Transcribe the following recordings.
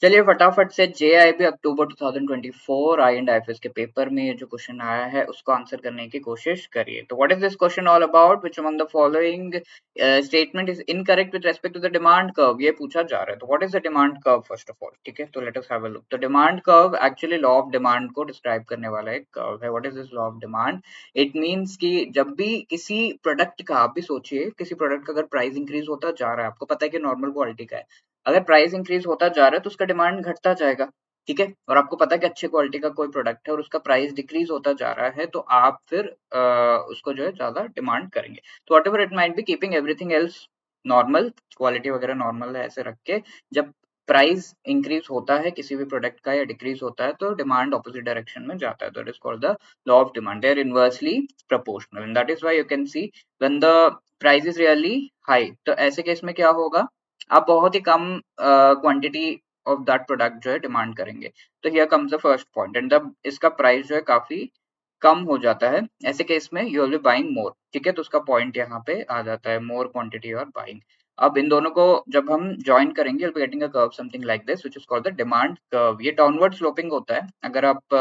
चलिए फटाफट से JIB October 2024 I and IFS के पेपर में ये जो क्वेश्चन आया है उसको आंसर करने की कोशिश करिए। तो what is this question all about, which among the following statement is incorrect with respect to the demand curve, ये पूछा जा रहा है। तो what is the demand curve first of all, ठीक है, तो let us have a look. तो demand curve actually law of demand को डिस्क्राइब करने वाला एक कर्व है। What is this law of demand? It means कि जब भी किसी प्रोडक्ट का, आप भी सोचिए, किसी प्रोडक्ट का अगर प्राइस इंक्रीज होता जा रहा है, आपको पता है कि नॉर्मल क्वालिटी का है, अगर प्राइस इंक्रीज होता जा रहा है तो उसका डिमांड घटता जाएगा, ठीक है। और आपको पता है कि अच्छी क्वालिटी का कोई प्रोडक्ट है और उसका प्राइस डिक्रीज होता जा रहा है, तो आप फिर उसको जो है ज्यादा डिमांड करेंगे। तो what ever it might be, keeping everything else normal, quality वगैरह नॉर्मल है ऐसे रख के, जब प्राइस इंक्रीज होता है किसी भी प्रोडक्ट का या डिक्रीज होता है तो डिमांड ऑपोजिट डायरेक्शन में जाता है। तो it is called the law of demand. They are inversely proportional and that is why you can see when the price is really high, तो ऐसे केस में क्या होगा, आप बहुत ही कम क्वांटिटी ऑफ दैट प्रोडक्ट जो है डिमांड करेंगे। तो here comes the first point, and जब इसका प्राइस जो है काफी कम हो जाता है, ऐसे केस में यू विल बी बाइंग मोर, ठीक है। तो उसका पॉइंट यहाँ पे आ जाता है, मोर क्वांटिटी और बाइंग। अब इन दोनों को जब हम ज्वाइन करेंगे, you'll be getting a curve something like this which is called the demand curve। ये डाउनवर्ड स्लोपिंग होता है। अगर आप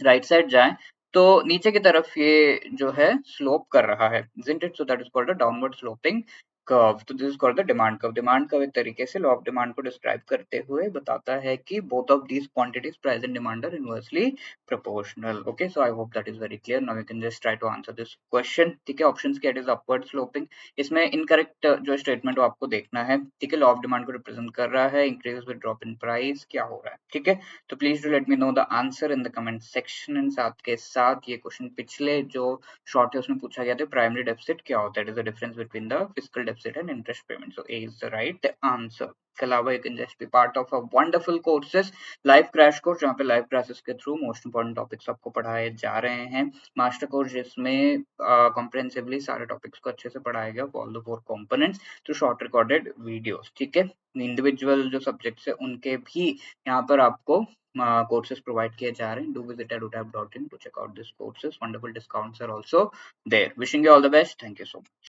राइट साइड जाएं तो नीचे की तरफ ये जो है स्लोप कर रहा है, isn't it? So that is called a downward sloping curve। तो this is called the demand curve। Demand curve एक तरीके से लॉ ऑफ डिमांड को डिस्क्राइब करते हुए बताता है कि both of these quantities price and demand are inversely proportional। Okay, so I hope that is very clear। Now you can just try to answer this question, ठीक है। Options के, it is upward sloping। इसमें incorrect जो statement वो आपको देखना है, ठीक है। लॉ ऑफ डिमांड को रिप्रेजेंट कर रहा है, increase with drop in price, क्या हो रहा है, ठीक है। तो please do let me know the answer in the comment section. And साथ के साथ ये क्वेश्चन पिछले जो शॉर्ट है उसमें पूछा गया था, प्राइमरी डेफिसिट क्या होता है, it is the difference between the fiscal deficit and interest payment. So A is the right answer. इसके अलावा you can just be part of a wonderful courses, live crash course, जहाँ पे live classes के through most important topics आपको पढ़ाए जा रहे हैं। मास्टर कोर्स जिसमें कॉम्प्रिहेंसिवली सारे टॉपिक्स को अच्छे से पढ़ाया गया, all the 4 components through short recorded videos, ठीक है। इंडिविजुअल जो सब्जेक्ट्स है उनके भी यहाँ पर आपको courses provide किए जा रहे हैं। Do visit edutap.in to check out these courses. Wonderful discounts are also there. Wishing you all the best. Thank you so much.